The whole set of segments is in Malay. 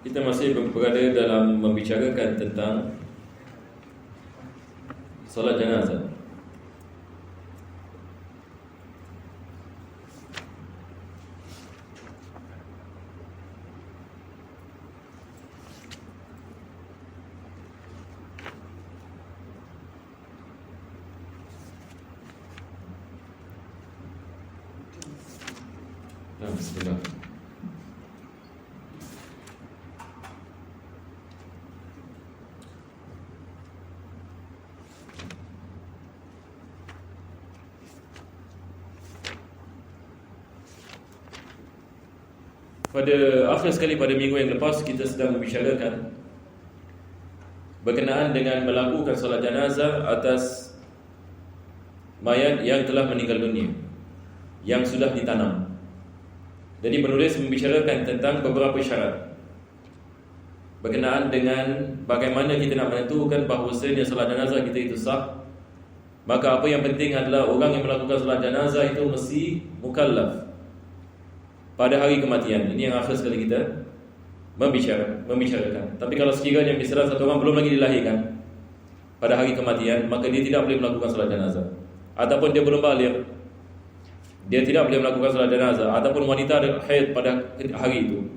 Kita masih berada dalam membicarakan tentang solat jenazah. Bismillah. Pada akhir sekali pada minggu yang lepas kita sedang membicarakan berkenaan dengan melakukan solat jenazah atas mayat yang telah meninggal dunia, yang sudah ditanam. Jadi penulis membicarakan tentang beberapa syarat berkenaan dengan bagaimana kita nak menentukan bahawasanya solat jenazah kita itu sah. Maka apa yang penting adalah orang yang melakukan solat jenazah itu mesti mukallaf pada hari kematian. Ini yang akhir sekali kita membicarakan. Tapi kalau sekiranya misalnya satu orang belum lagi dilahirkan pada hari kematian, maka dia tidak boleh melakukan solat jenazah. Ataupun dia belum baligh, dia tidak boleh melakukan solat jenazah. Ataupun wanita ada haid pada hari itu,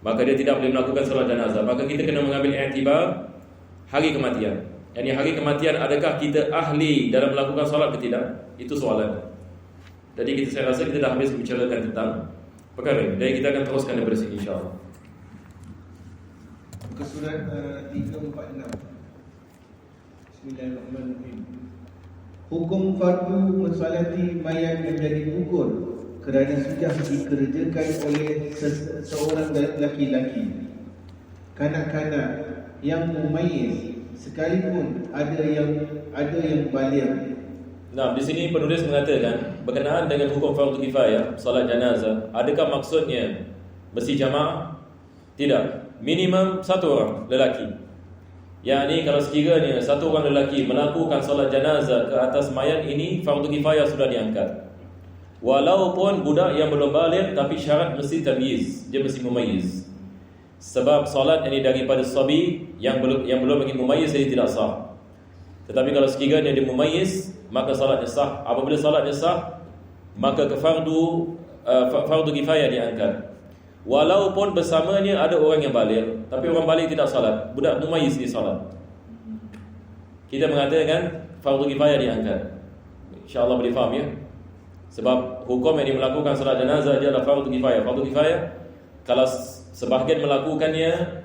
maka dia tidak boleh melakukan solat jenazah. Maka kita kena mengambil iktibar hari kematian. Yani hari kematian, adakah kita ahli dalam melakukan solat ke tidak? Itu soalan. Jadi saya rasa kita dah habis membicarakan tentang perkara ini. Dan kita akan teruskan daripada sini insya-Allah. Muka surat 346. Bismillahirrahmanirrahim. Hukum fardu mensolati mayat menjadi gugur kerana sudah dikerjakan oleh seorang lelaki, kanak-kanak yang mumayyiz, sekalipun ada yang baligh. Nah, di sini penulis mengatakan berkenaan dengan hukum fardu kifayah solat jenazah, adakah maksudnya mesti jamaah? Tidak, minimum satu orang lelaki. Yani kalau sekiranya satu orang lelaki melakukan solat jenazah ke atas mayat ini, fardu kifayah sudah diangkat. Walaupun budak yang belum baligh, tapi syarat mesti tamyiz, dia mesti mumayyiz. Sebab solat ini daripada sabi yang belum lagi mumayyiz, jadi tidak sah. Tetapi kalau sekiranya dia mumayyiz, maka salatnya sah. Apabila salatnya sah, maka ke fardu kifayah diangkat. Walaupun bersamanya ada orang yang baligh, tapi orang baligh tidak salat, budak mumayyiz dia salat, kita mengatakan fardu kifayah diangkat. InsyaAllah boleh faham ya. Sebab hukum yang melakukan salat jenazah dia adalah fardu kifayah. Fardu kifayah, kalau sebahagian melakukannya,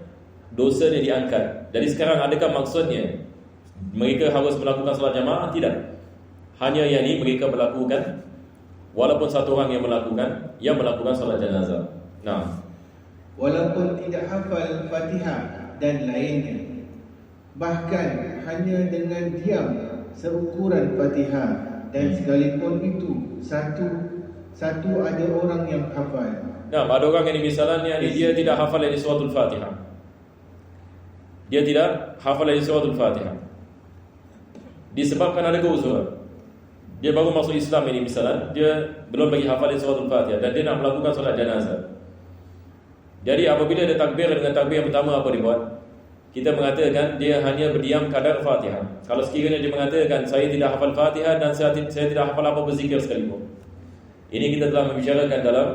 dosanya diangkat. Jadi sekarang adakah maksudnya mereka harus melakukan salat jamaah? Tidak. Hanya yang ini mereka melakukan, walaupun satu orang yang melakukan salat jenazah. Nah, walaupun tidak hafal Fatihah dan lainnya, bahkan hanya dengan diam seukuran Fatihah, dan sekalipun itu satu ada orang yang hafal. Nah, ada orang yang misalnya dia tidak hafal lagi suratul Fatihah. Dia tidak hafal lagi suratul Fatihah disebabkan ada keuzuran. Dia baru masuk Islam ini misalnya, dia belum lagi hafal suratul Fatihah dan dia nak melakukan solat jenazah. Jadi apabila dia takbir dengan takbir yang pertama, apa dibuat? Kita mengatakan dia hanya berdiam kadar Fatihah. Kalau sekiranya dia mengatakan saya tidak hafal Fatihah dan saya tidak hafal apa berzikir sekalipun, ini kita telah membicarakan dalam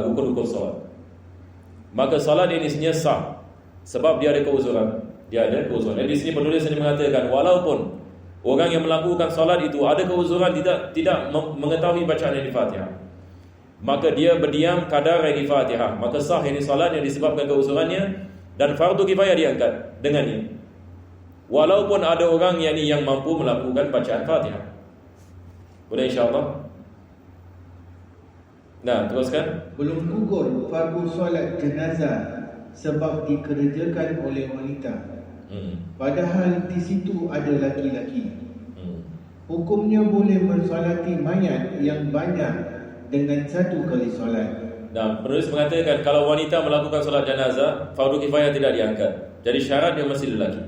hukum-hukum salat. Maka salat ini sebenarnya sah sebab dia ada keuzuran. Jadi di sini penulis ini mengatakan walaupun orang yang melakukan salat itu ada keuzuran, tidak mengetahui bacaan yang di Fatihah, maka dia berdiam kadar yang di Fatihah, maka sah ini salat yang disebabkan keuzurannya, dan fardu kifayah diangkat dengannya. Walaupun ada orang yang mampu melakukan bacaan Fatihah. Boleh insya-Allah. Nah, teruskan. Belum gugur fardu solat jenazah sebab dikerjakan oleh wanita. Padahal di situ ada laki-laki. Hukumnya boleh mensolati mayat yang banyak dengan satu kali solat. Nah, penulis mengatakan kalau wanita melakukan solat jenazah, fardu kifayah tidak diangkat. Jadi syaratnya mesti lelaki.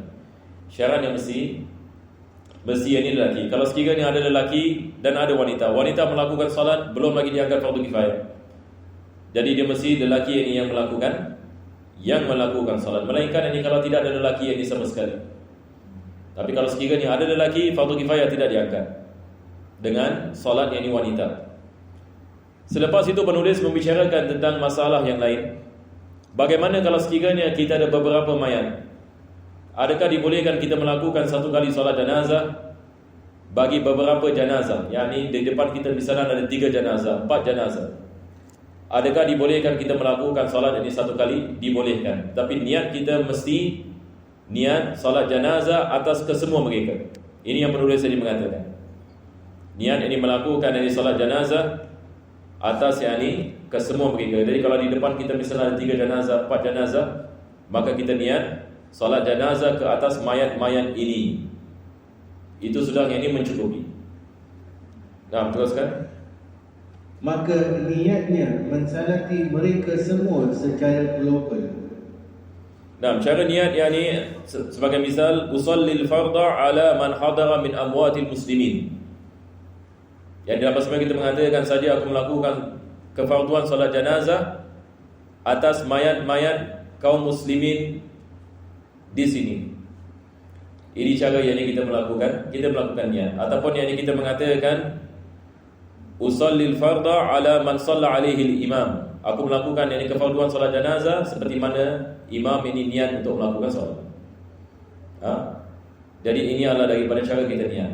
Syaratnya mesti ini lelaki. Kalau sekiranya ada lelaki dan ada wanita melakukan solat, belum lagi diangkat fardu kifayah. Jadi dia mesti lelaki ini yang melakukan yang melakukan solat, melainkan ini kalau tidak ada lelaki yang sama sekali. Tapi kalau sekiranya ada lelaki, fardu kifayah tidak diangkat dengan solat yang ini wanita. Selepas itu penulis membicarakan tentang masalah yang lain. Bagaimana kalau sekiranya kita ada beberapa mayat? Adakah dibolehkan kita melakukan satu kali solat jenazah bagi beberapa jenazah? Yakni di depan kita misalnya ada 3 jenazah, 4 jenazah. Adakah dibolehkan kita melakukan solat ini satu kali? Dibolehkan. Tapi niat kita mesti niat solat jenazah atas kesemua mereka. Ini yang penulis tadi mengatakan. Niat ini melakukan ini solat jenazah atas yakni kesemua mereka. Jadi kalau di depan kita misalnya ada 3 jenazah, 4 jenazah, maka kita niat solat jenazah ke atas mayat-mayat ini. Itu sudah yang ini mencukupi. Nah, teruskan. Maka niatnya mensalati mereka semua secara global. Nah, cara niat yakni sebagai misal usallil fardha ala man hadara min amwatil muslimin. Yang dalam bahasa kita mengatakan saja aku melakukan kefarduan solat jenazah atas mayat-mayat kaum muslimin di sini. Ini cara yang kita melakukan niat. Ataupun yang kita mengatakan usallil fardha ala man shalla alaihi al-imam. Aku melakukan yang kefarduan solat jenazah seperti mana imam ini niat untuk melakukan solat. Jadi ini adalah daripada cara kita niat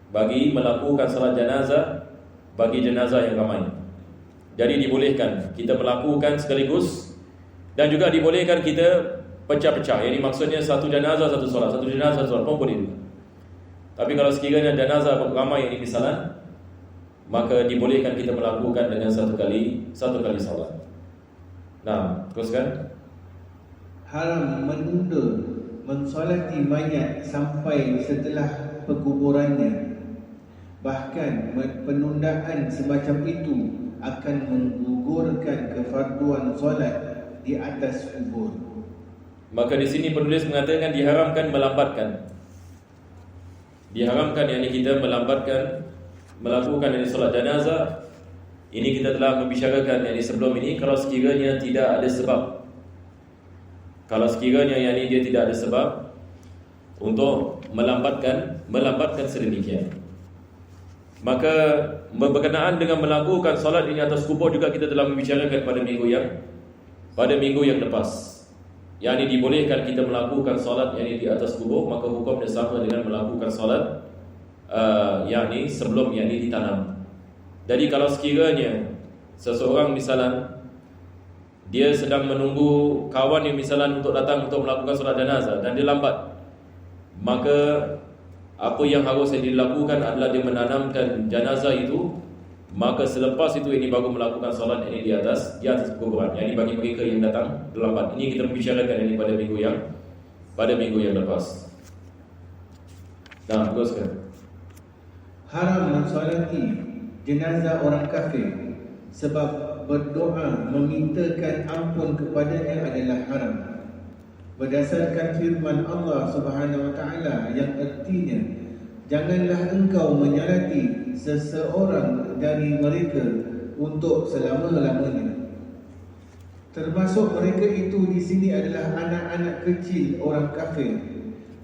bagi melakukan solat jenazah bagi jenazah yang ramai. Jadi dibolehkan kita melakukan sekaligus, dan juga dibolehkan kita pecah-pecah. Ini maksudnya satu jenazah satu solat, satu jenazah satu solat pun boleh. Tapi kalau sekiranya jenazah ramai ini misalnya, maka dibolehkan kita melakukan dengan satu kali salat. Nah, teruskan. Haram menunda mensolati mayat sampai setelah penguburannya. Bahkan penundaan semacam itu akan menggugurkan kefarduan solat di atas kubur. Maka di sini penulis mengatakan diharamkan melambatkan. Diharamkan yakni kita melambatkan melakukan ini solat jenazah. Ini kita telah membicarakan yang sebelum ini. Kalau sekiranya tidak ada sebab, kalau sekiranya yang ini dia tidak ada sebab untuk melambatkan sedemikian, maka berkenaan dengan melakukan solat ini atas kubur juga kita telah membicarakan pada minggu yang lepas. Yang ini dibolehkan kita melakukan solat yang ini di atas kubur, maka hukumnya sama dengan melakukan solat yang ini sebelum yang ini ditanam. Jadi kalau sekiranya seseorang misalnya dia sedang menunggu kawan yang misalnya untuk datang untuk melakukan solat jenazah dan dia lambat, maka apa yang harus dilakukan adalah dia menanamkan jenazah itu. Maka selepas itu ini baru melakukan solat ini di atas kuburan. Yang ini bagi mereka yang datang terlambat. Ini kita membicarakan ini pada minggu yang lepas. Nah, teruskan. Haram mensolati jenazah orang kafir sebab berdoa memintakan ampun kepadanya adalah haram. Berdasarkan firman Allah Subhanahu wa taala yang artinya, janganlah engkau menyalati seseorang dari mereka untuk selama-lamanya. Termasuk mereka itu di sini adalah anak-anak kecil orang kafir,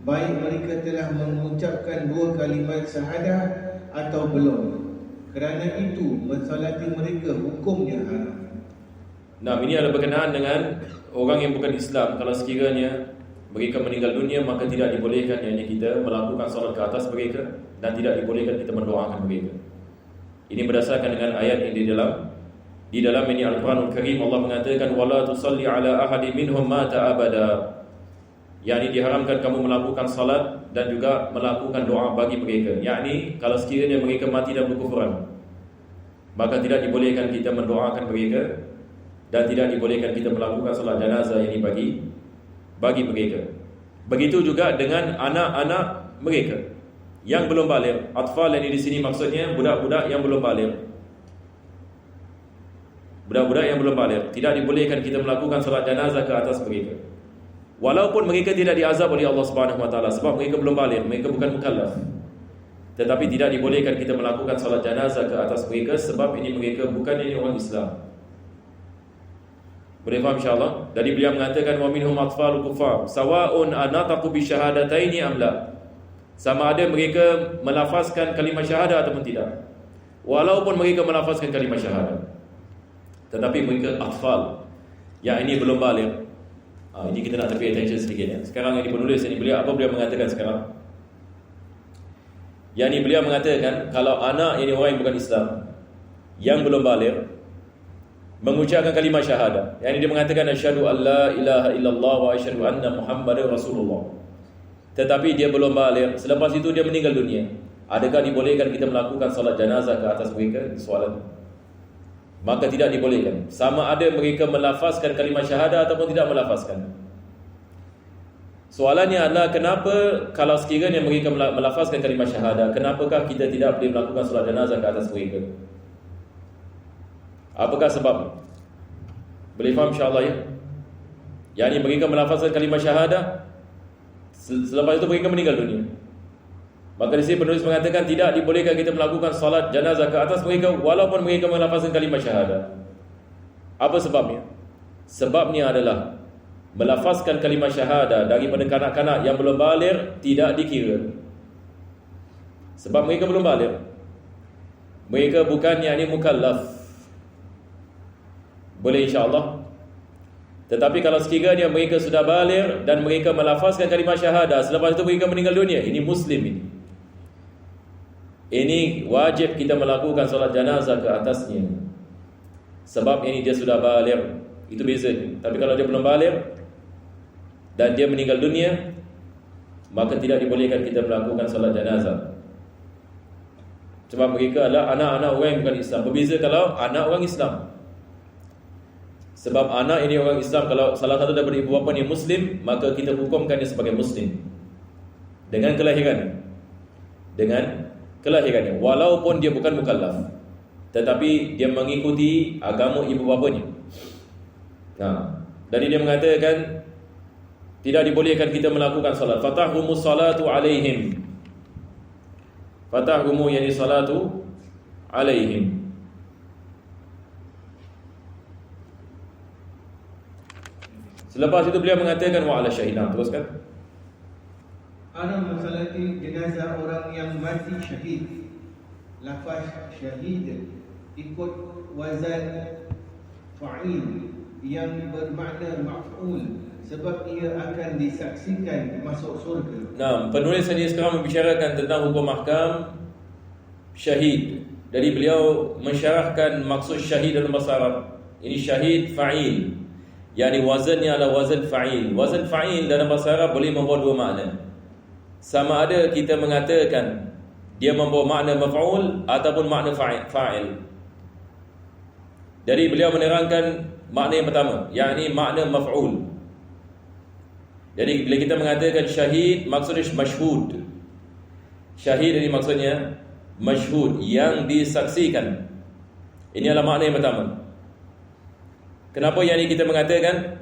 baik mereka telah mengucapkan 2 kalimat syahadah atau belum. Kerana itu mensolati mereka hukumnya haram. Nah, ini ada berkenaan dengan orang yang bukan Islam. Kalau sekiranya mereka meninggal dunia, maka tidak dibolehkan yang kita melakukan solat ke atas mereka, dan tidak dibolehkan kita mendoakan mereka. Ini berdasarkan dengan ayat yang di dalam ini Al-Quranul Karim. Allah mengatakan wala tusalli ala ahadi minhum mata abada. Yakni diharamkan kamu melakukan salat dan juga melakukan doa bagi mereka. Yakni kalau sekiranya mereka mati dan berkufuran, maka tidak dibolehkan kita mendoakan mereka, dan tidak dibolehkan kita melakukan salat jenazah ini bagi mereka. Begitu juga dengan anak-anak mereka yang belum baligh. Atfal yang di sini maksudnya budak-budak yang belum baligh. Budak-budak yang belum baligh tidak dibolehkan kita melakukan salat jenazah ke atas mereka. Walaupun mereka tidak diazab oleh Allah Subhanahu wa taala sebab mereka belum baligh, mereka bukan mukallaf. Tetapi tidak dibolehkan kita melakukan salat jenazah ke atas mereka sebab ini mereka bukan ini orang Islam. Boleh faham insya-Allah? Dari beliau mengatakan wa minhum atfal kufar sawa'un anataqu bi syahadataini am la. Sama ada mereka melafazkan kalimah syahadah ataupun tidak. Walaupun mereka melafazkan kalimah syahadah, tetapi mereka atfal, yang ini belum baligh. Ini kita nak pay attention sedikit ya. Sekarang ini penulis ini beliau mengatakan sekarang? Yang ini beliau mengatakan kalau anak ini orang yang bukan Islam, yang belum baligh, mengucapkan kalimah syahadah, yang ini dia mengatakan asyhadu an la ilaha illallah wa asyhadu anna muhammadar rasulullah, tetapi dia belum baligh, selepas itu dia meninggal dunia, adakah dibolehkan kita melakukan solat jenazah ke atas mereka? Soalan. Maka tidak dibolehkan. Sama ada mereka melafazkan kalimah syahadah ataupun tidak melafazkan. Soalannya adalah kenapa kalau sekiranya mereka melafazkan kalimah syahadah, kenapakah kita tidak boleh melakukan solat jenazah ke atas mereka? Apakah sebab? Boleh faham insya-Allah ya? Yang ini mereka melafazkan kalimah syahadah, selepas itu mereka meninggal dunia. Maka di sini penulis mengatakan tidak dibolehkan kita melakukan salat jenazah ke atas mereka walaupun mereka melafazkan kalimah syahadah. Apa sebabnya? Sebabnya adalah melafazkan kalimah syahadah daripada kanak-kanak yang belum baligh tidak dikira. Sebab mereka belum baligh. Mereka bukan yakni mukallaf. Boleh insya-Allah. Tetapi kalau sekiranya mereka sudah baligh dan mereka melafazkan kalimah syahadah, selepas itu mereka meninggal dunia, ini muslim ini. Ini wajib kita melakukan solat jenazah ke atasnya. Sebab ini dia sudah baligh. Itu beza. Tapi kalau dia belum baligh dan dia meninggal dunia, maka tidak dibolehkan kita melakukan solat jenazah. Sebab mereka adalah anak-anak orang yang bukan Islam. Berbeza kalau anak orang Islam. Sebab anak ini orang Islam, kalau salah satu daripada ibu bapa ni Muslim, maka kita hukumkan dia sebagai Muslim dengan kelahirannya, walaupun dia bukan mukallaf, tetapi dia mengikuti agama ibu bapanya. Jadi dia mengatakan tidak dibolehkan kita melakukan salat. Fatahrumus salatu alaihim. Fatahrumu yani salatu alaihim. Selepas itu beliau mengatakan wa ala syahidina. Teruskan. Ana mensalati jenazah orang yang mati syahid. Lafaz syahid ikut wazan fa'il yang bermakna maf'ul, sebab ia akan disaksikan masuk surga. Penulis ini sekarang membicarakan tentang hukum ahkam syahid. Jadi beliau mensyarahkan maksud syahid dalam bahasa Arab. Ini syahid fa'il, yakni wazannya adalah wazan fa'il. Wazan fa'il dalam bahasa Arab boleh membawa dua makna. Sama ada kita mengatakan dia membawa makna maf'ul ataupun makna fa'il. Jadi beliau menerangkan makna yang pertama, yakni makna maf'ul. Jadi bila kita mengatakan syahid, maksudnya masyhud. Syahid ini maksudnya masyhud, yang disaksikan. Ini adalah makna yang pertama. Kenapa yakni kita mengatakan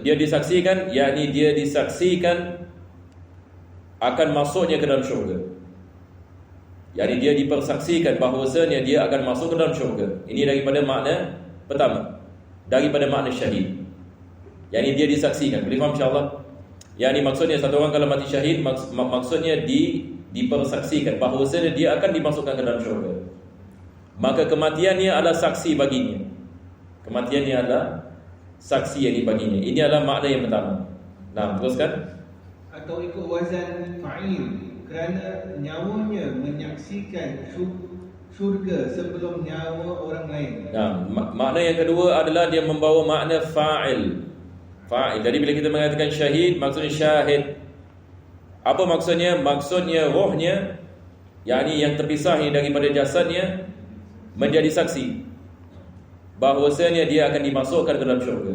dia disaksikan? Yakni dia disaksikan akan masuknya ke dalam syurga. Yakni dia dipersaksikan bahawasanya dia akan masuk ke dalam syurga. Ini daripada makna pertama, daripada makna syahid. Yakni dia disaksikan. Boleh faham insya-Allah? Yakni maksudnya satu orang kalau mati syahid, maksudnya dipersaksikan bahawasanya dia akan dimasukkan ke dalam syurga. Maka kematiannya adalah saksi baginya. Kematiannya adalah saksi yang baginya. Ini adalah makna yang pertama. Teruskan. Atau ikut wazan fa'il, kerana nyawanya menyaksikan syurga sebelum nyawa orang lain. Makna yang kedua adalah dia membawa makna fa'il. Jadi bila kita mengatakan syahid, maksudnya syahid. Apa maksudnya? Maksudnya rohnya, yakni yang terpisah daripada jasadnya, menjadi saksi bahawasanya dia akan dimasukkan ke dalam syurga.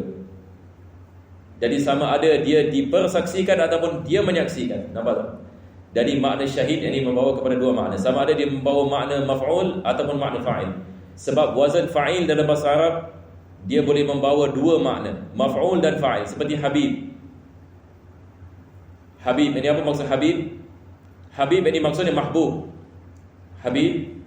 Jadi sama ada dia dipersaksikan ataupun dia menyaksikan. Nampak tak? Jadi makna syahid ini membawa kepada dua makna. Sama ada dia membawa makna maf'ul ataupun makna fa'il. Sebab wazan fa'il dalam bahasa Arab dia boleh membawa dua makna, maf'ul dan fa'il. Seperti habib. Habib ini apa maksud habib? Habib ini maksudnya mahbub. Habib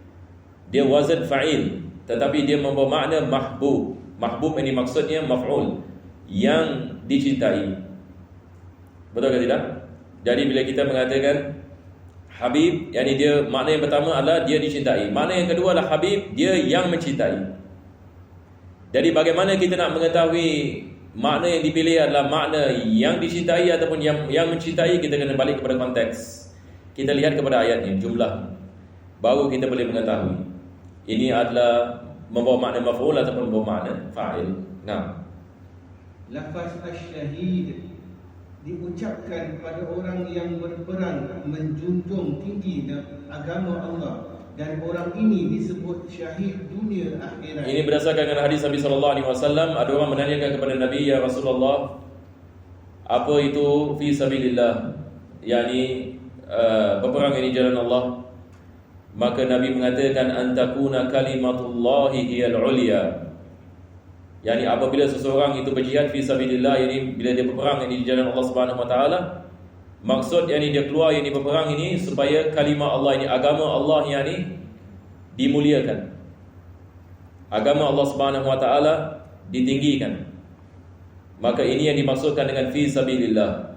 dia wazan fa'il, tetapi dia membawa makna mahbub. Mahbub ini maksudnya maf'ul, yang dicintai. Betul ke tidak? Jadi bila kita mengatakan Habib, yakni dia, makna yang pertama adalah dia dicintai. Makna yang kedua adalah Habib, dia yang mencintai. Jadi bagaimana kita nak mengetahui makna yang dipilih adalah makna yang dicintai ataupun yang mencintai? Kita kena balik kepada konteks. Kita lihat kepada ayatnya, jumlah, baru kita boleh mengetahui ini adalah membawa makna maf'ul ataupun membawa makna fa'il. Nah, lafaz asyahid diucapkan pada orang yang berperang menjunjung tinggi agama Allah, dan orang ini disebut syahid dunia akhirat. Ini berdasarkan dengan hadis Nabi SAW. Ada orang menanyakan kepada Nabi, ya Rasulullah, apa itu fi sabilillah, yakni berperang ini jalan Allah. Maka Nabi mengatakan, antakuna kalimatullahi hiyal ulya, yakni apabila seseorang itu berjihad fi sabilillah, yakni bila dia berperang ini di jalan Allah Subhanahu wa taala, maksud yakni dia keluar yakni berperang ini supaya kalimah Allah ini, agama Allah yakni dimuliakan, agama Allah Subhanahu wa taala ditinggikan. Maka ini yang dimaksudkan dengan fi sabilillah.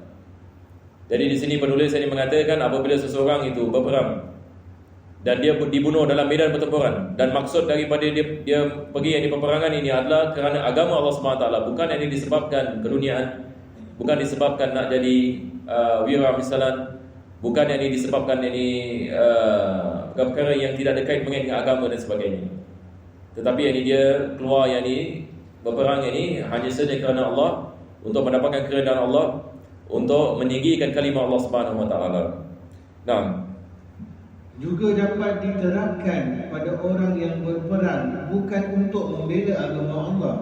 Jadi di sini penulis ini mengatakan apabila seseorang itu berperang dan dia dibunuh dalam medan pertempuran, dan maksud daripada dia pergi yang di peperangan ini adalah kerana agama Allah SWT, bukan yang disebabkan keduniaan, bukan disebabkan nak jadi wira misalan, bukan yang disebabkan ini perkara yang tidak ada kait dengan agama dan sebagainya. Tetapi yang dia keluar yang ini berperang ini hanya saja kerana Allah, untuk mendapatkan keredaan Allah, untuk meninggikan kalimah Allah Subhanahu wa taala. Nah, juga dapat diterapkan pada orang yang berperang bukan untuk membela agama Allah,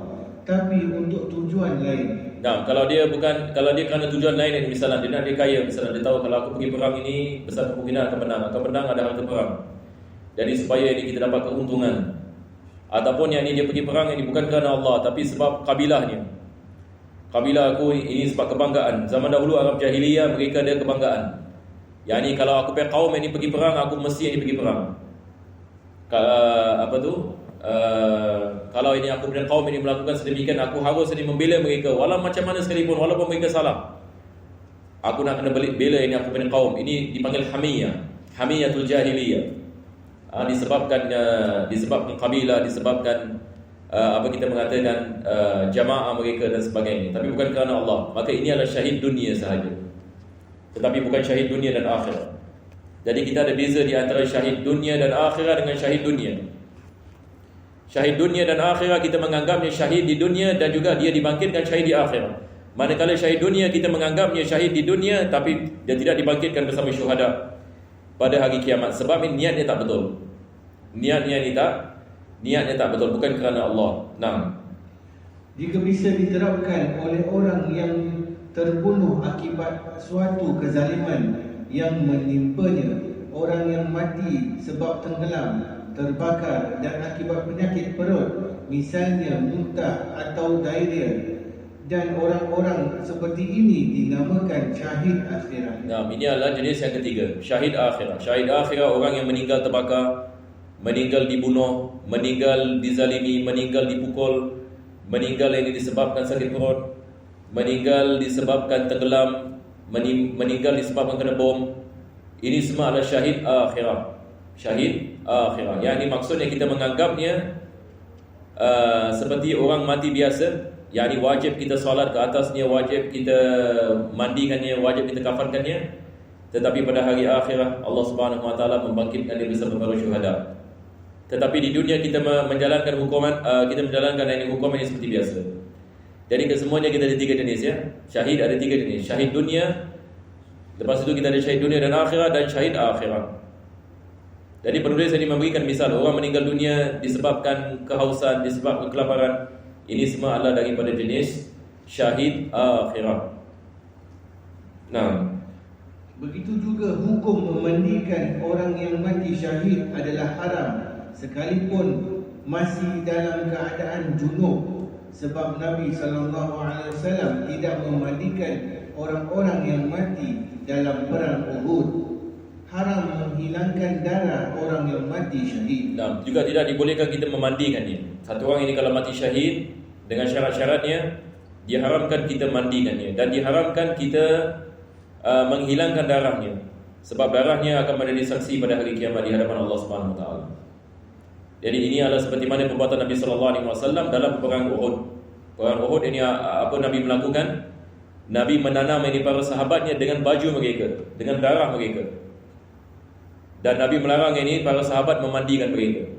tapi untuk tujuan lain. Nah, kalau dia kerana tujuan lain, misalnya dia nak dia kaya, misalnya dia tahu kalau aku pergi perang ini besar kemungkinan akan menang, ada harta perang. Jadi supaya ini kita dapat keuntungan. Ataupun yang ini dia pergi perang ini bukan kerana Allah, tapi sebab kabilahnya. Kabilah aku ini sebab kebanggaan. Zaman dahulu Arab Jahiliyah mereka ada kebanggaan. Yang ni kalau aku punya kaum ini pergi perang, aku mesti ini pergi perang. Kalau ini aku punya kaum ini melakukan sedemikian, aku harus ini membela mereka walau macam mana sekalipun, walaupun mereka salah. Aku nak kena bela ini aku punya kaum. Ini dipanggil hamiyah, hamiyatul jahiliyah. Disebabkan kabilah, disebabkan apa kita mengatakan jamaah mereka dan sebagainya, tapi bukan kerana Allah. Maka ini adalah syahid dunia sahaja, tetapi bukan syahid dunia dan akhirat. Jadi kita ada beza di antara syahid dunia dan akhirat dengan syahid dunia. Syahid dunia dan akhirat kita menganggapnya syahid di dunia dan juga dia dibangkitkan syahid di akhirat. Manakala syahid dunia kita menganggapnya syahid di dunia, tapi dia tidak dibangkitkan bersama syuhada pada hari kiamat. Sebab ini niatnya tak betul. Niatnya tak betul, bukan kerana Allah. Nah, jika bisa diterapkan oleh orang yang terbunuh akibat suatu kezaliman yang menimpanya, orang yang mati sebab tenggelam, terbakar dan akibat penyakit perut, misalnya muntah atau diarrhea, dan orang-orang seperti ini dinamakan syahid akhirat. Nah, ini adalah jenis yang ketiga, syahid akhirat. Syahid akhirat orang yang meninggal terbakar, meninggal dibunuh, meninggal dizalimi, meninggal dipukul, meninggal ini disebabkan sakit perut, meninggal disebabkan tenggelam, meninggal disebabkan kena bom. Ini semua adalah syahid akhirat. Syahid akhirat. Yang ini maksudnya kita menganggapnya seperti orang mati biasa. Yang ini wajib kita solat ke atasnya, wajib kita mandikannya, wajib kita kafankannya. Tetapi pada hari akhirat Allah Subhanahu wa taala membangkitkan dia bersama para syuhada. Tetapi di dunia kita menjalankan hukuman, kita menjalankan ini hukuman ini seperti biasa. Jadi kesemuanya kita ada tiga jenis ya. Syahid ada tiga jenis. Syahid dunia, lepas itu kita ada syahid dunia dan akhirat, dan syahid akhirat. Jadi penulis ini memberikan misal orang meninggal dunia disebabkan kehausan, disebabkan kelaparan. Ini semua adalah daripada jenis syahid akhirat. Nah, begitu juga hukum memandikan orang yang mati syahid adalah haram sekalipun masih dalam keadaan junub, sebab Nabi SAW tidak memandikan orang-orang yang mati dalam perang Uhud. Haram menghilangkan darah orang yang mati syahid. Nah, juga tidak dibolehkan kita memandikan dia. Satu orang ini kalau mati syahid, dengan syarat-syaratnya, diharamkan kita mandikannya dan diharamkan kita menghilangkan darahnya, sebab darahnya akan menjadi saksi pada hari kiamat di hadapan Allah Subhanahu Wa Taala. Jadi ini adalah seperti mana perbuatan Nabi sallallahu alaihi wasallam dalam perang Uhud. Perang Uhud ini apa Nabi melakukan? Nabi menanam ini para sahabatnya dengan baju mereka, dengan darah mereka. Dan Nabi melarang ini para sahabat memandikan mereka.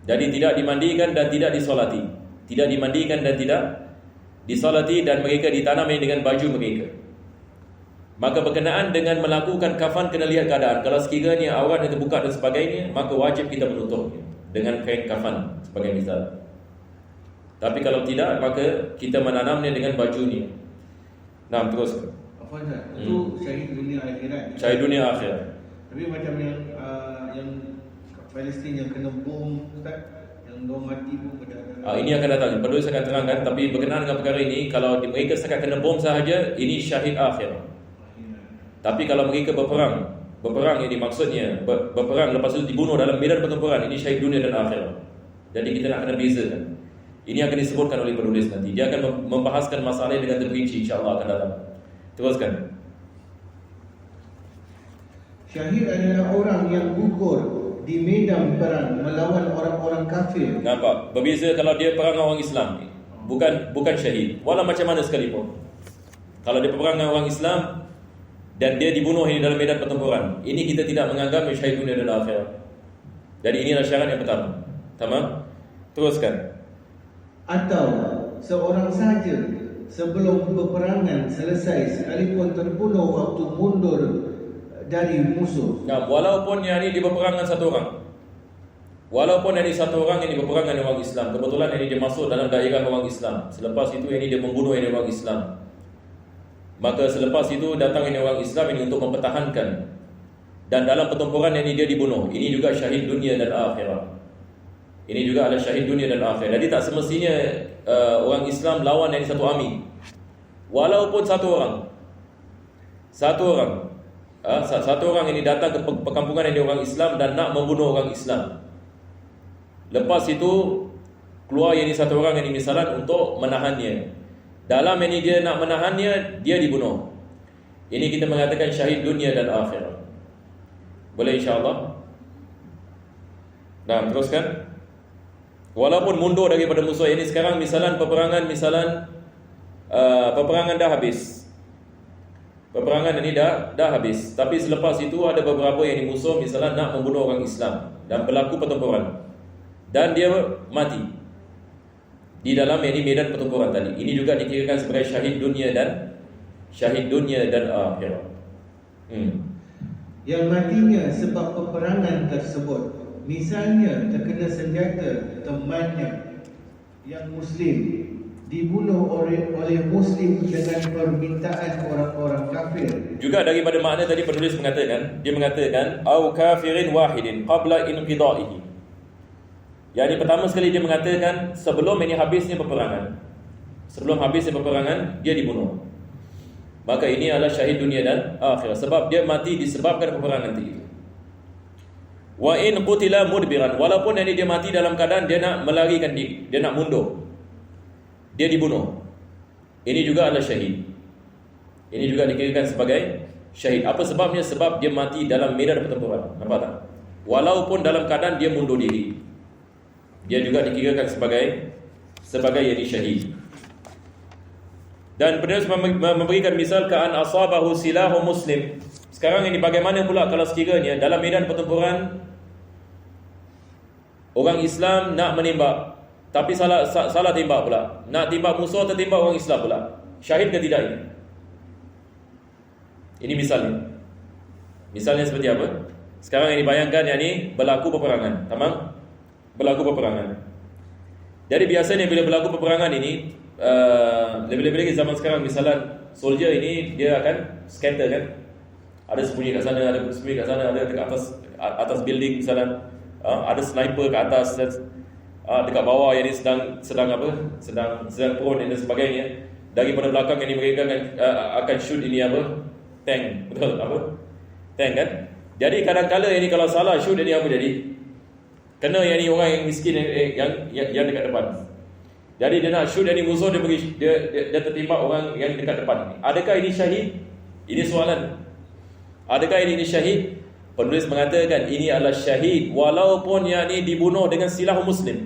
Jadi tidak dimandikan dan tidak disolati. Tidak dimandikan dan tidak disolati, dan mereka ditanam dengan baju mereka. Maka berkenaan dengan melakukan kafan, kena lihat keadaan. Kalau sekiranya aurat yang terbuka dan sebagainya, maka wajib kita menutupnya dengan kain kafan sebagai misal. Tapi kalau tidak, maka kita menanamnya dengan bajunya. Nah, terus. Apa Ustaz? Itu syahid dunia akhirat. Syahid dunia akhirat. Tapi macam yang Palestin yang kena bom, Ustaz, yang dua mati pun berdarah. Ini akan datang. Perlu saya akan terangkan. Tapi berkenaan dengan perkara ini, kalau mereka setakat kena bom sahaja, ini syahid akhir. Tapi kalau mereka berperang ini maksudnya berperang lepas itu dibunuh dalam medan pertempuran, ini syahid dunia dan akhir. Jadi kita nak kena bezakan. Ini akan disebutkan oleh penulis nanti. Dia akan membahaskan masalah dengan terperinci, insya-Allah akan datang. Teruskan. Syahid adalah orang yang gugur di medan perang melawan orang-orang kafir. Nampak? Berbeza kalau dia perang dengan orang Islam. Bukan syahid. Walau macam mana sekalipun. Kalau dia perang dengan orang Islam dan dia dibunuh ini dalam medan pertempuran, ini kita tidak menganggap syahid dunia dan akhirat. Jadi inilah syarat yang pertama. Tamam? Teruskan. Atau seorang sahaja sebelum peperangan selesai sekalipun terbunuh waktu mundur dari musuh. Nah, walaupun yang ini dia berperang dengan satu orang. Walaupun yang ini satu orang ini berperang dengan orang Islam, kebetulan ini dia masuk dalam daerah orang Islam. Selepas itu ini dia membunuh ini orang Islam. Maka selepas itu datang ini orang Islam ini untuk mempertahankan. Dan dalam pertempuran ini dia dibunuh. Ini juga syahid dunia dan akhirat. Ini juga adalah syahid dunia dan akhirat. Jadi tak semestinya orang Islam lawan yang satu army. Walaupun satu orang. Satu orang ini datang ke perkampungan yang orang Islam dan nak membunuh orang Islam. Lepas itu keluar yang ini satu orang yang misalan untuk menahannya. Dalam ini dia nak menahannya, dia dibunuh. Ini kita mengatakan syahid dunia dan akhirat. Boleh insya-Allah? Nah, teruskan. Walaupun mundur daripada musuh ini sekarang misalan peperangan dah habis. Peperangan ini dah habis. Tapi selepas itu ada beberapa yang musuh misalan nak membunuh orang Islam dan berlaku pertempuran. Dan dia mati di dalam ini medan pertempuran tadi. Ini juga dikirakan sebagai syahid dunia dan akhirat. Yang matinya sebab peperangan tersebut, misalnya terkena senjata temannya yang muslim dibunuh oleh muslim dengan permintaan orang-orang kafir. Juga daripada makna tadi penulis mengatakan, dia mengatakan au kafirin wahidin qabla inqidaihi. Yang pertama sekali dia mengatakan sebelum ini habisnya peperangan. Sebelum habisnya peperangan dia dibunuh. Maka ini adalah syahid dunia dan akhirat, sebab dia mati disebabkan peperangan itu. Wa in qutila mudbiran, walaupun ini dia mati dalam keadaan dia nak melarikan diri, dia nak mundur, dia dibunuh. Ini juga adalah syahid. Ini juga dikirakan sebagai syahid. Apa sebabnya? Sebab dia mati dalam medan pertempuran. Nampak tak? Walaupun dalam keadaan dia mundur diri, dia juga dikirakan sebagai yang syahid. Dan penulis memberikan misal ka'an asabahu silahu muslim. Sekarang ini bagaimana pula kalau sekiranya dalam medan pertempuran orang Islam nak menembak, tapi salah tembak pula. Nak tembak musuh, tertembak orang Islam pula. Syahid ke tidak ini? Ini misalnya. Misalnya seperti apa? Sekarang ini bayangkan yang ini berlaku peperangan. Tamam? Berlaku peperangan. Jadi biasanya bila berlaku peperangan ini, lebih-lebih lagi zaman sekarang, misalnya soldier ini dia akan scatter kan. Ada sembunyi kat sana, ada sembunyi kat sana, ada dekat atas building misalnya. Ada sniper kat atas, dekat bawah yang ini sedang prone dan sebagainya. Daripada belakang ini mereka akan shoot ini apa? Tank. Betul apa? Tank kan? Jadi kadang-kala ini kalau salah shoot ini apa jadi? Kena yang ni orang yang miskin yang dekat depan. Jadi dia nak shoot yang ni musuh, dia tertimpa orang yang dekat depan ni. Adakah ini syahid? Ini soalan. Adakah ini syahid? Penulis mengatakan ini adalah syahid walaupun yang ni dibunuh dengan silah muslim.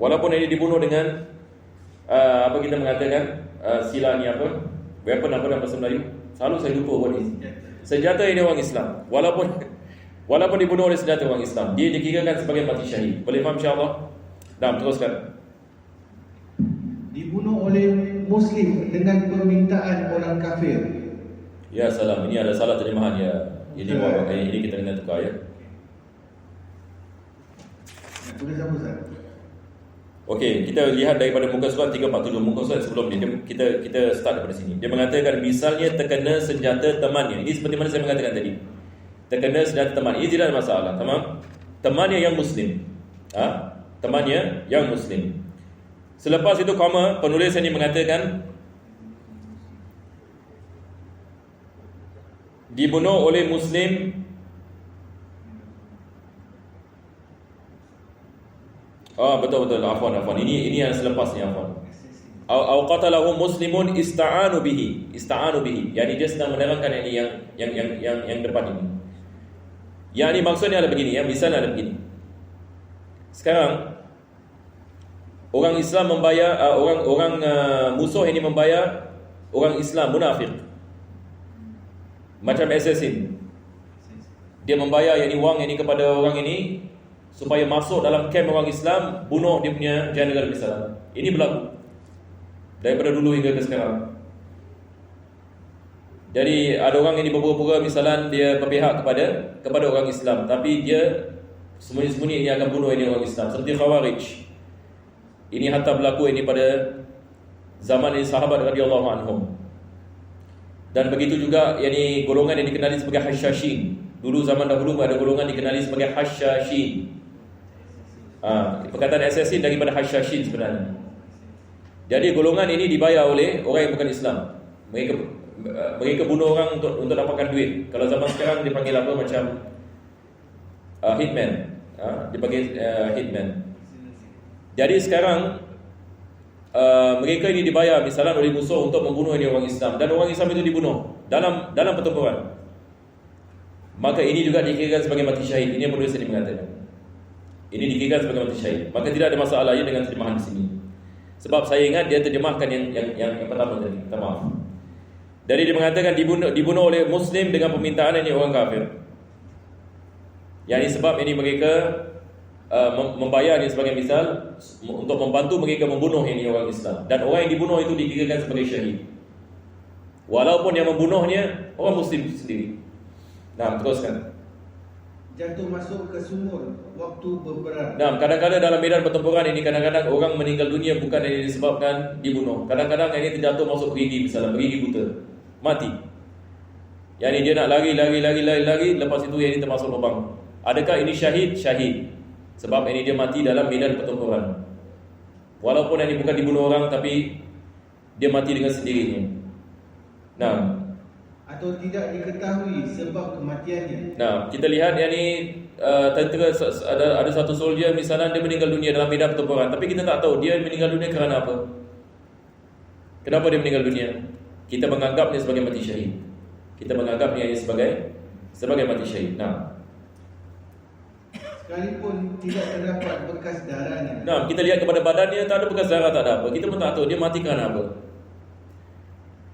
Walaupun ini dibunuh dengan apa kita mengatakan silah ni apa? Weapon apa dalam bahasa Melayu? Selalu saya lupa apa ni. Senjata ini orang Islam. Walaupun dibunuh oleh senjata orang Islam, dia dikirakan sebagai mati syahid. Boleh faham insya-Allah? Nah, teruskan. Dibunuh oleh Muslim dengan permintaan orang kafir. Ya salam, ini ada salah terjemahan ya. Ini kita kena tukar ya. Tulis apa Ustaz? Okey, kita lihat daripada muka surat 347. Muka surat sebelum ni kita start daripada sini. Dia mengatakan misalnya terkena senjata temannya. Ini seperti mana saya mengatakan tadi. Terkena senjata teman. Ini tidak ada masalah, tamam? Temannya yang muslim. Temannya yang muslim. Selepas itu koma, penulis ini mengatakan dibunuh oleh muslim betul afwan. Ini yang selepas ni afwan. Au qatalahu muslimun ista'anu bihi. Yani dia sedang menerangkan ini yang depan ini. Yang ini maksudnya adalah begini ya, misalnya adalah begini. Sekarang orang Islam membayar orang musuh ini membayar orang Islam munafik. Macam assassin. Dia membayar yang ini wang ini kepada orang ini supaya masuk dalam kamp orang Islam, bunuh dia punya general misalnya. Ini berlaku daripada dulu hingga ke sekarang. Jadi ada orang ini berpura-pura misalnya dia berpihak kepada orang Islam, tapi dia sembunyi-sembunyi ini akan bunuh ini orang Islam. Seperti Khawarij. Ini hatta berlaku ini pada zaman ini sahabat radhiyallahu anhum. Dan begitu juga yakni golongan yang dikenali sebagai Hasyashin. Dulu zaman dahulu ada golongan dikenali sebagai Hasyashin. Perkataan assassin daripada Hasyashin sebenarnya. Jadi golongan ini dibayar oleh orang yang bukan Islam. Mereka bunuh orang untuk dapatkan duit. Kalau zaman sekarang dipanggil apa macam hitman. Dipanggil hitman. Jadi sekarang mereka ini dibayar misalnya oleh musuh untuk membunuh ini orang Islam, dan orang Islam itu dibunuh dalam pertempuran. Maka ini juga dikirakan sebagai mati syahid. Ini yang penulis ini mengatakan. Ini dikirakan sebagai mati syahid. Maka tidak ada masalah ya dengan terjemahan di sini. Sebab saya ingat dia terjemahkan yang pertama tadi. Minta maaf. Jadi dia mengatakan dibunuh oleh Muslim dengan permintaan ini orang kafir. Yang ini sebab ini mereka membayar ini sebagai misal untuk membantu mereka membunuh ini orang Islam, dan orang yang dibunuh itu dikirakan sebagai syahid walaupun yang membunuhnya orang Muslim sendiri. Nah, teruskan. Jatuh masuk ke sumur waktu berperang. Nah, kadang-kadang dalam medan pertempuran ini kadang-kadang orang meninggal dunia bukan yang disebabkan dibunuh. Kadang-kadang ini terjatuh masuk perigi, misalnya perigi buta, mati. Yang ini dia nak lari, lepas itu yang ini termasuk lubang. Adakah ini syahid? Syahid. Sebab ini dia mati dalam medan pertempuran. Walaupun ini bukan dibunuh orang, tapi dia mati dengan sendirinya. Nah, atau tidak diketahui sebab kematiannya. Nah, kita lihat yang ni tentera ada satu soldier misalnya dia meninggal dunia dalam medan pertempuran, tapi kita tak tahu dia meninggal dunia kerana apa. Kenapa dia meninggal dunia? Kita menganggapnya sebagai mati syahid. Kita menganggapnya sebagai mati syahid. Nah, sekalipun tidak terdapat bekas darahnya. Nah, kita lihat kepada badannya tak ada bekas darah, tak ada apa. Kita pun tak tahu dia mati kerana apa.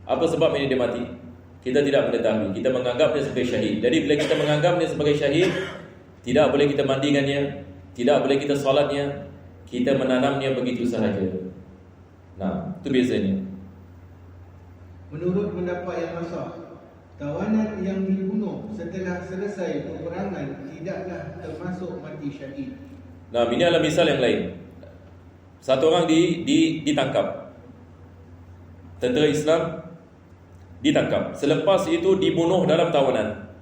Apa sebab ini dia mati? Kita tidak mengetahui. Kita menganggapnya sebagai syahid. Jadi bila kita menganggapnya sebagai syahid, tidak boleh kita mandikannya, tidak boleh kita salatnya, kita menanamnya begitu sahaja. Nah, itu biasanya. Menurut pendapat yang asah, tawanan yang dibunuh setelah selesai peperangan tidaklah termasuk mati syahid. Nah, ini adalah misal yang lain. Satu orang ditangkap. Tentera Islam ditangkap. Selepas itu dibunuh dalam tawanan.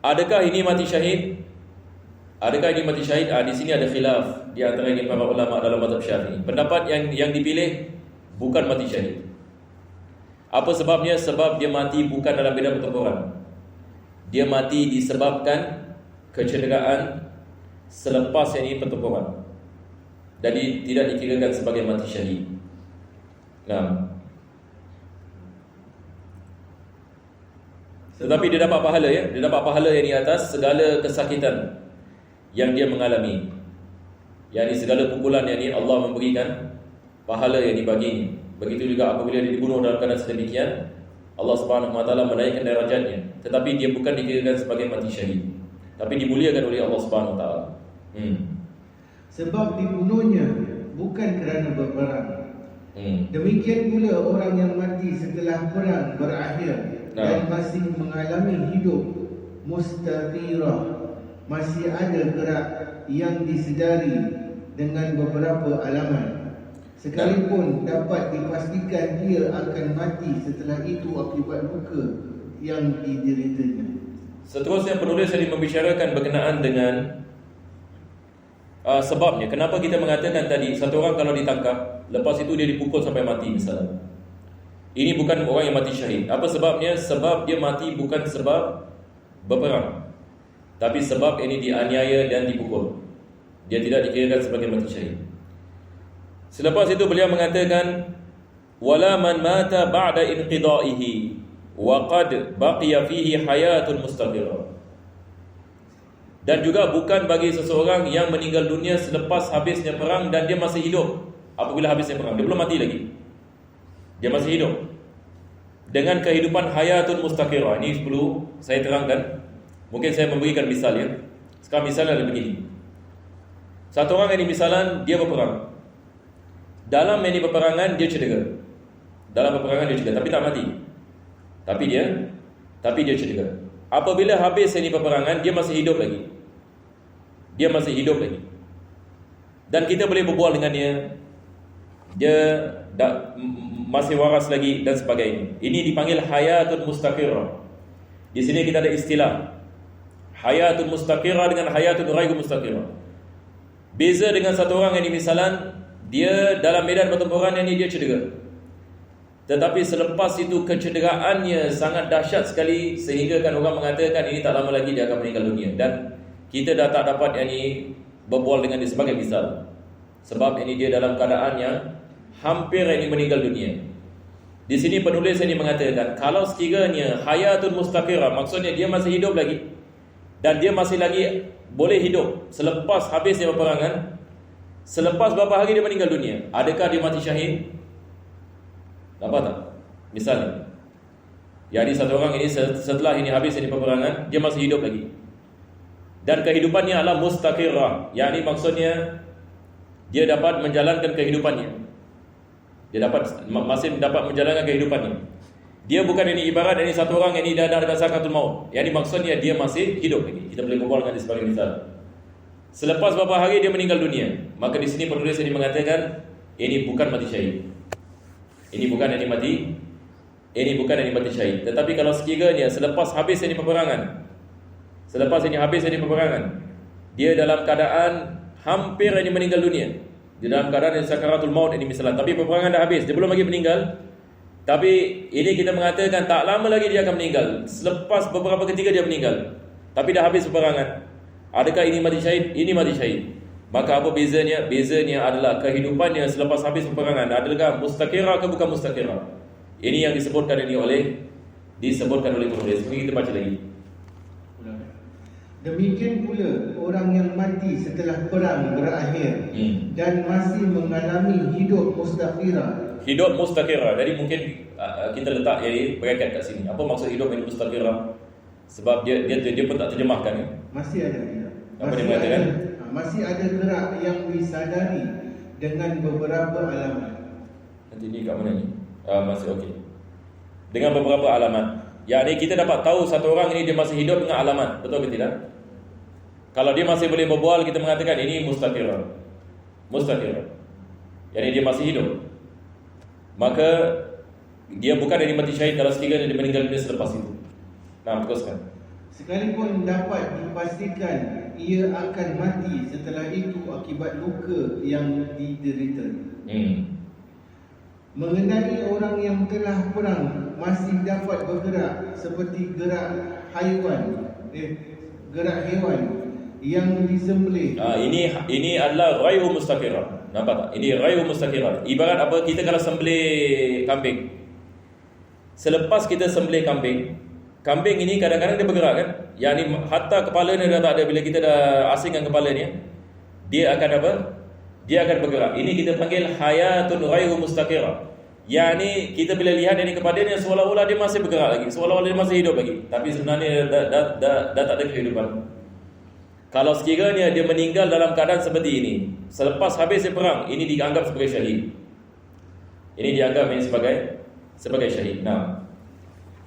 Adakah ini mati syahid? Adakah ini mati syahid? Di sini ada khilaf di antara ini para ulama dalam mazhab Syafi'i. Pendapat yang dipilih bukan mati syahid. Apa sebabnya? Sebab dia mati bukan dalam medan pertempuran. Dia mati disebabkan kecederaan selepas ini pertempuran. Jadi tidak dikirakan sebagai mati syahid. Nah, tetapi dia dapat pahala ya. Dia dapat pahala yang di atas segala kesakitan yang dia mengalami. Yang segala pukulan yang Allah memberikan pahala yang dibagi. Begitu juga apabila dia dibunuh dalam keadaan sedemikian, Allah Subhanahu wa taala menaikkan darajatnya. Tetapi dia bukan dikirakan sebagai mati syahid, tapi dimuliakan oleh Allah Subhanahu wa taala. Sebab dibunuhnya bukan kerana berperang. Demikian pula orang yang mati setelah perang berakhir dan masih mengalami hidup mustaqirah, masih ada gerak yang disedari dengan beberapa alamat, sekalipun dapat dipastikan dia akan mati setelah itu akibat luka yang dideritanya. Seterusnya penulis ini membicarakan berkenaan dengan sebabnya. Kenapa kita mengatakan tadi satu orang kalau ditangkap, lepas itu dia dipukul sampai mati misalnya, ini bukan orang yang mati syahid. Apa sebabnya? Sebab dia mati bukan sebab berperang, tapi sebab ini dianiaya dan dipukul. Dia tidak dikirakan sebagai mati syahid. Selepas itu beliau mengatakan, wala man mata ba'da inqidaihi wa qad baqiya fihi hayatun mustaqirah. Dan juga bukan bagi seseorang yang meninggal dunia selepas habisnya perang dan dia masih hidup apabila habisnya perang. Dia belum mati lagi, dia masih hidup dengan kehidupan hayatun mustaqirah. Ini perlu saya terangkan. Mungkin saya memberikan misal ya. Sekarang misalnya ada begini. Satu orang ini misalan dia berperang. Dalam ini peperangan dia cedera. Dalam peperangan dia cedera tapi tak mati. Tapi dia cedera. Apabila habis ini peperangan dia masih hidup lagi. Dia masih hidup lagi. Dan kita boleh berbual dengan dia. Dia masih waras lagi dan sebagainya. Ini dipanggil hayatun mustaqirah. Di sini kita ada istilah hayatun mustaqirah dengan hayatun ghairu mustaqirah. Beza dengan satu orang yang misalan dia dalam medan pertempuran ini dia cedera. Tetapi selepas itu kecederaannya sangat dahsyat sekali sehingga kan orang mengatakan ini tak lama lagi dia akan meninggal dunia. Dan kita dah tak dapat berbual dengan dia sebagai misal. Sebab ini dia dalam keadaan yang hampir meninggal dunia. Di sini penulis ini mengatakan kalau sekiranya hayatun mustaqirah, maksudnya dia masih hidup lagi dan dia masih lagi boleh hidup selepas habisnya peperangan. Selepas beberapa hari dia meninggal dunia, adakah dia mati syahid? Apa tak? Misalnya, jadi satu orang ini setelah ini habis ini peperangan, dia masih hidup lagi. Dan kehidupannya adalah mustaqirah. Yakni maksudnya dia dapat menjalankan kehidupannya. Dia masih dapat menjalankan kehidupannya. Dia bukan ini ibarat ini satu orang ini dah dekat sakaratul maut. Yakni maksudnya dia masih hidup lagi. Kita boleh berbual dengan dia sebagai misal. Selepas beberapa hari dia meninggal dunia, maka di sini penulis ini mengatakan ini bukan mati syahid. Ini bukan yang mati syahid. Tetapi kalau sekiranya selepas habis ini peperangan, dia dalam keadaan hampir ini meninggal dunia, dia dalam keadaan yang sakaratul maut ini misalnya, tapi peperangan dah habis, dia belum lagi meninggal. Tapi ini kita mengatakan tak lama lagi dia akan meninggal. Selepas beberapa ketika dia meninggal, tapi dah habis peperangan. Adakah ini mati syahid? Ini mati syahid. Maka apa bezanya? Bezanya adalah kehidupannya selepas habis peperangan. Adakah mustaqirah atau bukan mustaqirah? Ini yang disebutkan oleh penulis. Mungkin kita baca lagi. Demikian pula orang yang mati setelah perang berakhir dan masih mengalami hidup mustaqirah. Hidup mustaqirah. Jadi mungkin kita letak bracket kat sini. Apa maksud hidup ini mustaqirah? Sebab dia pun tak terjemahkan ya? Masih ada. Apa dia mengatakan? Masih ada gerak yang disadari dengan beberapa alamat. Nanti ni kat mana ni? Masih okey. Dengan beberapa alamat. Yakni kita dapat tahu satu orang ini dia masih hidup dengan alamat. Betul ke tidak? Kalau dia masih boleh berbual, kita mengatakan ini mustaqirah. Yakni dia masih hidup. Maka dia bukan dari mati syahid kalau sekiranya dia meninggal dunia selepas itu. Nah, teruskan. Sekalipun dapat dipastikan ia akan mati setelah itu akibat luka yang diderita. Mengenai orang yang telah perang masih dapat bergerak seperti gerak hewan yang disembelih. Ini adalah ghairu mustaqirah. Nampak tak? Ini ghairu mustaqirah. Ibarat apa? Kita kalau sembelih kambing, selepas kita sembelih kambing ini kadang-kadang dia bergerak kan? Yang ni hatta kepala dia dah tak ada. Bila kita dah asingkan kepala ni, dia akan apa? Dia akan bergerak. Ini kita panggil hayatun ghairu mustaqirah. Yang ni kita bila lihat ini kepada dia, seolah-olah dia masih bergerak lagi, seolah-olah dia masih hidup lagi. Tapi sebenarnya dah tak ada kehidupan. Kalau sekiranya dia meninggal dalam keadaan seperti ini, selepas habis perang, ini dianggap sebagai syahid. Ini dianggap ini sebagai syahid. Nah,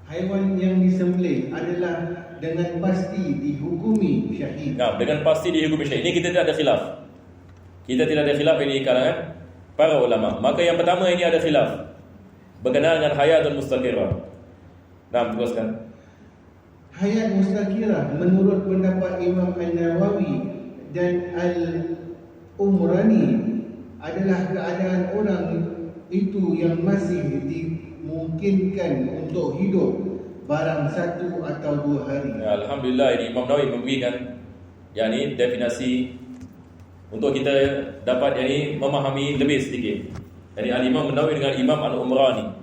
haiwan yang disembelih adalah dengan pasti dihukumi syahid. Nah, dengan pasti dihukumi syahid. Ini kita tidak ada khilaf. Kita tidak ada khilaf ini kalangan para ulama. Maka yang pertama ini ada khilaf berkenaan dengan hayatun mustaqirah. Nah, teruskan. Hayat mustaqirah menurut pendapat Imam An-Nawawi dan Al-Umrani adalah keadaan orang itu yang masih dimungkinkan untuk hidup barang 1 atau 2 hari. Ya, Alhamdulillah, ini Imam Nawawi memberikan yakni definisi untuk kita dapat yakni memahami lebih sedikit. Jadi Al-Imam Nawawi dengan Imam Al-Umrani.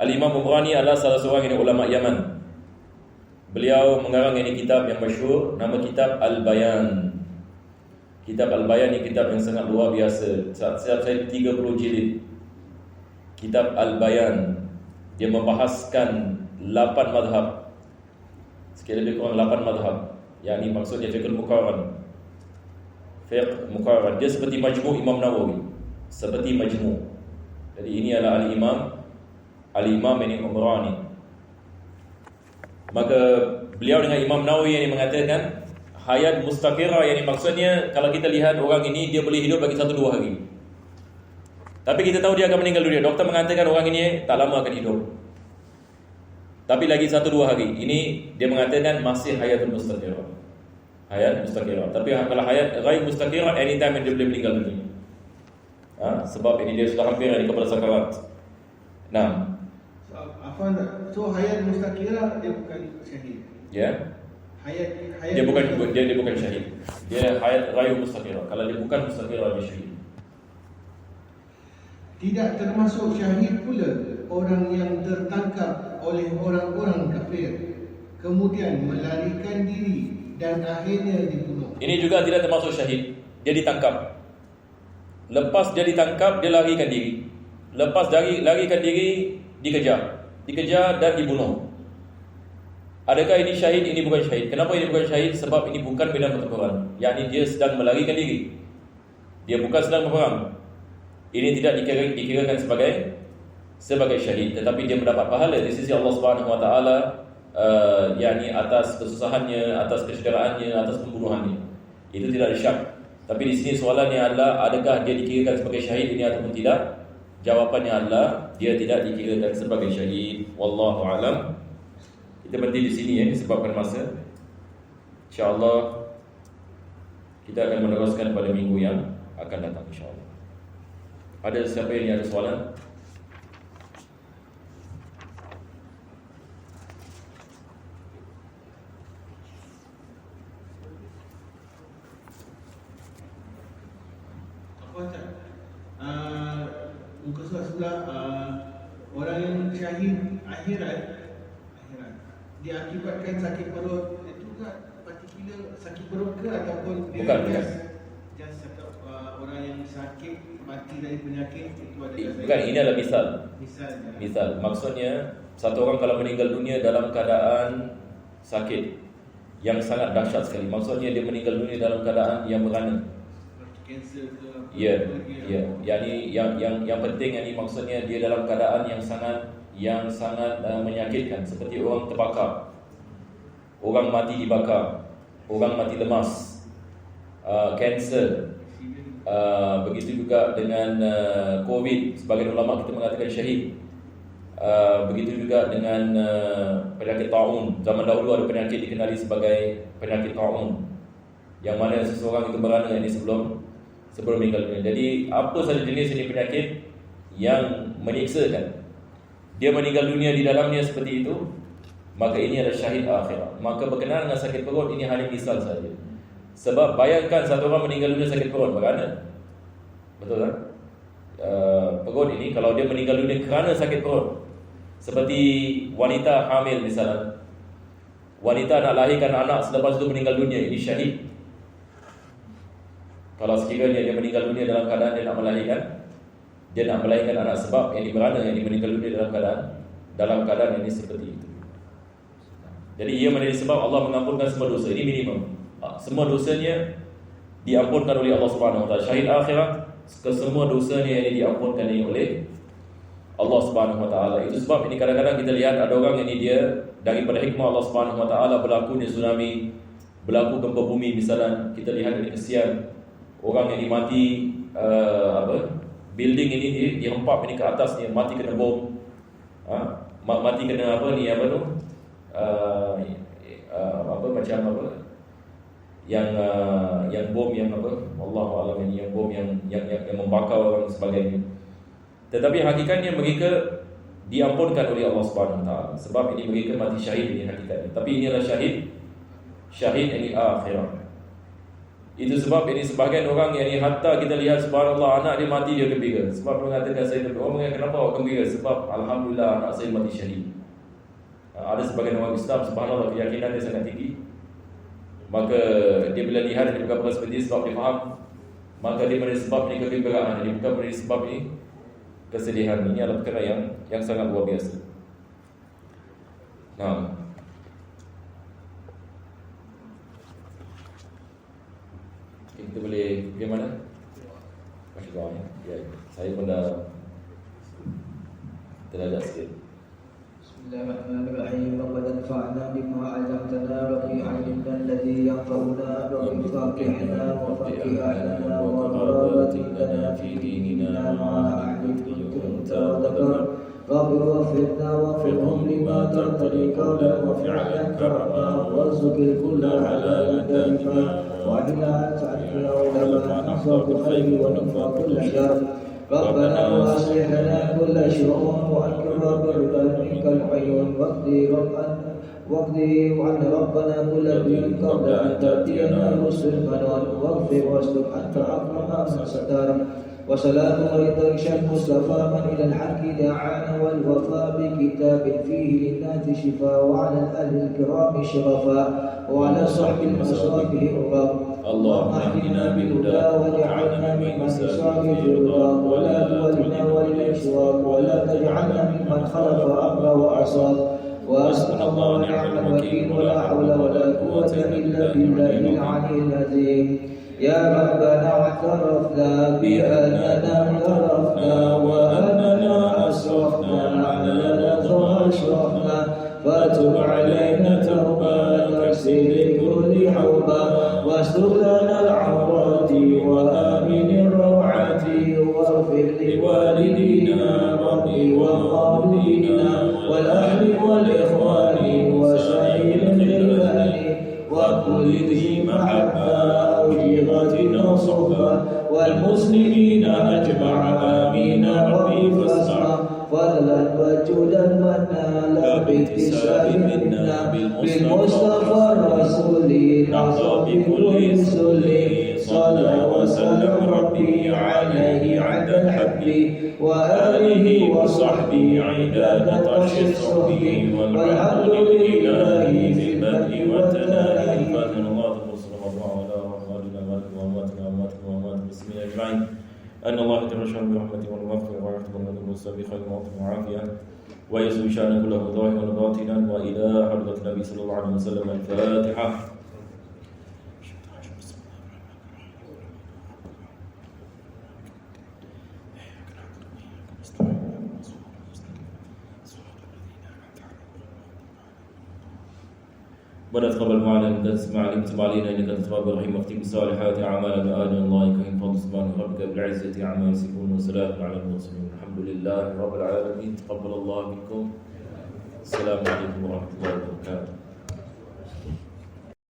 Al-Imam Umrani adalah salah seorang ini ulama Yaman. Beliau mengarang ini kitab yang masyhur, nama kitab Al-Bayan. Kitab Al-Bayan ini kitab yang sangat luar biasa. Setiap saya 30 jilid. Kitab Al-Bayan. Dia membahaskan 8 mazhab. Sekali lebih kurang 8 mazhab. Yang ini maksudnya fiqh al-muqarran. Fiqh muqarran. Dia seperti majmu' Imam Nawawi. Seperti majmu'. Jadi ini adalah Al-Imam ini Umrani. Maka beliau dengan Imam Nawawi yang mengatakan hayat mustaqirah, yang maksudnya kalau kita lihat orang ini dia boleh hidup bagi 1-2 hari. Tapi kita tahu dia akan meninggal dunia. Doktor mengatakan orang ini tak lama akan hidup. Tapi lagi 1-2 hari. Ini dia mengatakan masih hayatun mustaqirah. Hayat mustaqirah. Tapi kalau hayat ghair mustaqirah, anytime dia boleh meninggal dunia. Sebab ini dia sudah hampir di kepada sakarat. Nah, so hayat mustaqirah dia bukan syahid. Ya. Hayat Dia bukan syahid. Dia hayat ghairu mustaqirah. Kalau dia bukan mustaqirah, dia syahid. Tidak termasuk syahid pula orang yang tertangkap oleh orang-orang kafir kemudian melarikan diri dan akhirnya dibunuh. Ini juga tidak termasuk syahid. Dia ditangkap. Lepas dia ditangkap, dia larikan diri. Lepas larikan diri, dikejar dan dibunuh. Adakah ini syahid? Ini bukan syahid. Kenapa ini bukan syahid? Sebab ini bukan medan pertempuran. Yakni dia sedang melarikan diri. Dia bukan sedang berperang. Ini tidak dikirakan sebagai syahid, tetapi dia mendapat pahala di sisi Allah Subhanahu wa taala, yakni atas kesusahannya, atas kecederaannya, atas pembunuhannya. Itu tidak ada syak. Tapi di sini soalannya adalah adakah dia dikirakan sebagai syahid ini ataupun tidak? Jawapannya adalah dia tidak dikirakan sebagai syahid. Wallahu a'lam. Kita berhenti di sini ya, disebabkan masa. InsyaAllah kita akan meneruskan pada minggu yang akan datang insyaAllah. Ada siapa yang ada soalan? Muka surat sebelah orang yang syahid akhirat diakibatkan sakit perut, itu kan particular sakit perut ke ataupun dia bukan. Just orang yang sakit mati dari penyakit itu ada bukan, ini adalah misalnya. Misal maksudnya satu orang kalau meninggal dunia dalam keadaan sakit yang sangat dahsyat sekali. Maksudnya dia meninggal dunia dalam keadaan yang merana. Kanser ke? Ya. Yang penting ini maksudnya dia dalam keadaan yang sangat menyakitkan, seperti orang terbakar, orang mati dibakar, orang mati lemas, kanser, begitu juga dengan COVID. Sebagian ulama kita mengatakan syahid. Begitu juga dengan penyakit taun. Zaman dahulu ada penyakit dikenali sebagai penyakit taun, yang mana seseorang itu berana ini sebelum meninggal dunia. Jadi apa sahaja jenis ini penyakit yang menyiksakan, dia meninggal dunia di dalamnya seperti itu, maka ini adalah syahid akhirat. Maka berkenaan dengan sakit perut, ini hanya misal saja. Sebab bayangkan satu orang meninggal dunia sakit perut, berana Betul kan? Perut ini kalau dia meninggal dunia kerana sakit perut, seperti wanita hamil misalnya, wanita nak lahirkan anak selepas itu meninggal dunia, ini syahid. Kalau sekiranya dia meninggal dunia dalam keadaan dia nak melahirkan anak, sebab yang berana yang meninggal dunia dalam keadaan ini seperti itu. Jadi ia menjadi sebab Allah mengampunkan semua dosa. Ini minimum. Semua dosanya diampunkan oleh Allah Subhanahu Wa Taala. Syahid akhirat, kesemua dosanya yang diampunkan oleh Allah Subhanahu Wa Taala. Itu sebab ini kadang-kadang kita lihat ada orang yang dia daripada hikmah Allah Subhanahu Wa Taala berlakunya tsunami, berlaku gempa bumi misalnya, kita lihat ini kesian orang yang dimati building ini dihempap ini ke atas ni, mati kena bom. Mati kena yang bom yang Allahu a'lam, yang bom yang membakar orang sebagainya. Tetapi hakikatnya mereka diampunkan oleh Allah Subhanahu Wa Taala, sebab ini mereka mati syahid, ini hakikatnya. Tapi inilah syahid yang akhirat. Itu sebab ini sebahagian orang yang hatta kita lihat subhanallah anak dia mati dia gembira. Sebab mengatakan saya gembira. Orang mengatakan kenapa awak gembira? Sebab alhamdulillah anak saya mati syahid. Ada sebahagian orang Islam subhanallah keyakinan dia sangat tinggi. Maka dia bila lihat dia berkata seperti ini, sebab dia faham, maka dia menjadi sebab ini kegembiraan. Dia bukan menjadi sebab ini kesedihan. Ini adalah perkara yang sangat luar biasa. Kita boleh pergi mana? Masih doa ya. Saya pun dah terlalu sikit. Bismillahirrahmanirrahim. Rabbana anfa'na bima 'allamtana wa bi 'ilmina alladhi yanfa'una wa bi faqihina wa faqihana wa qarabatina fi dinina ma'a ahlikta wa dhakar. Rabbi wafiqna wafiqhum lima tartadi qawlan wa fi'lan karama warzuqil kulla halalan tayyiban wa ila ta'ala ulama nafsa bil khairi wa nafa kull syarr. ربنا واصلح لنا كل شؤون وانكر برضاك العيون واقضي عنا ربنا كل دين قبل ان تاتينا رسل منون واغفر واصلح حتى اكرم من ستار وصلاة ورضا المصطفى من إلى الحق دعانا والوفاء بكتاب فيه للناس شفاء وعلى الأهل الكرام شرفاء وعلى صحب المصابه الرب. اللهم اهدنا بالهدى واجعلنا ممن يسعى في رضاك ولا تولنا وللاشواق ولا تجعلنا ممن خلف امره وعصاك وحسبنا الله ونعم الوكيل ولا حول ولا قوة إلا بالله العلي العظيم. يا ربنا اعترفنا بأننا اعترفنا وأننا أسرفنا على لظى أشرفنا فاتب علينا توبة تكسر كل حوبة واستر لنا العورات وآمن الروعات واغفر لوالدينا وموالينا والأهل والإخوان وسائر الخلان وكل ذي محبة وجيرتنا صحبة والمسلمين أجمع آمين ربي فاسمع فضلا وجودا ونالا باكتساب منا بالمصطفى الرسول نحظى بكل سل صلى وسلم ربي عليه عند الحب وآله وصحبه عداد طش الصحب والحمد لله في البدء والتناهي. أن الله يترشح برحمته والمغفرة ويحفظ من المسلم بخير الموت والعافية ويسوي شأن كله ظاهرا وباطنا وإلى حضرة النبي صلى الله عليه وسلم. الفاتحة. ربنا تقبل معنا انك تسمع علينا علينا انك انت التواب الرحيم واختم بالصالحات اعمالنا آمين. الله يكرم فضل سبحانه ربك بالعزه عما يصفون وسلام على المرسلين الحمد لله رب العالمين. تقبل الله منكم. السلام عليكم ورحمه الله وبركاته.